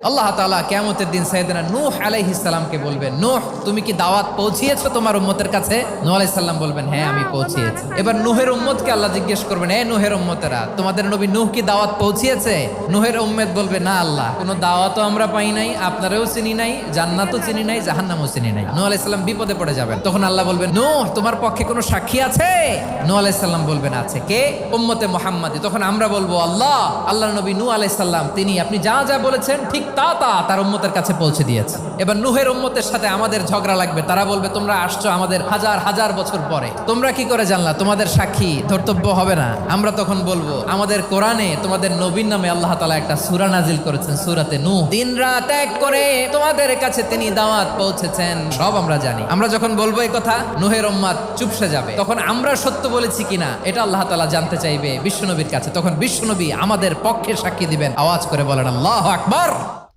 আল্লাহ তাআলা কিয়ামতের দিন সাইয়েদনা নূহ আলাইহিস সালামকে বলবেন, নূহ তুমি কি দাওয়াত পৌঁছিয়েছো তোমার উম্মতের কাছে? নূহ আলাইহিস সালাম বলবেন, হ্যাঁ আমি পৌঁছিয়েছি। এবার নূহের উম্মতকে আল্লাহ জিজ্ঞেস করবেন, এ নূহের উম্মতেরা তোমাদের নবী নূহ কি দাওয়াত পৌঁছিয়েছে? নূহের উম্মত বলবে, না আল্লাহ, কোনো দাওয়াতও আমরা পাই নাই, আপনারাও চিনি নাই, জান্নাতও চিনি নাই, জাহান্নামও চিনি নাই। নূহ আলাইহিস সালাম বিপদে পড়ে যাবেন। তখন আল্লাহ বলবেন, নূহ তোমার পক্ষে কোনো সাক্ষী আছে? নূহ আলাইহিস সালাম বলবেন, আছে। কে? উম্মতে মুহাম্মাদি। তখন আমরা বলবো, আল্লাহ, আল্লাহর নবী নূহ আলাইহিস সালাম তিনি আপনি যা যা বলেছেন ঠিক তা তার উম্মতের কাছে পৌঁছে দিয়েছে। এবার নূহের উম্মতের সাথে আমাদের ঝগড়া লাগবে। তারা বলবে, তোমরা আসছো আমাদের হাজার হাজার বছর পরে, তোমরা কি করে জানলা? তোমাদের সাক্ষী ধর্তব্য হবে না? আমরা তখন বলবো, আমাদের কোরআনে তোমাদের নবীর নামে আল্লাহ তাআলা একটা সূরা নাজিল করেছেন, সূরাতে নূহ। দিন রাত এক করে তোমাদের কাছে তিনি দাওয়াত পৌঁছেছেন, সব আমরা জানি। আমরা যখন বলবো এই কথা, নূহের উম্মত চুপসে যাবে। তখন আমরা সত্য বলেছি কিনা এটা আল্লাহ তাআলা জানতে চাইবে বিশ্বনবীর কাছে। তখন বিশ্বনবী আমাদের পক্ষে সাক্ষী দিবেন। আওয়াজ করে বলেন আল্লাহু আকবার।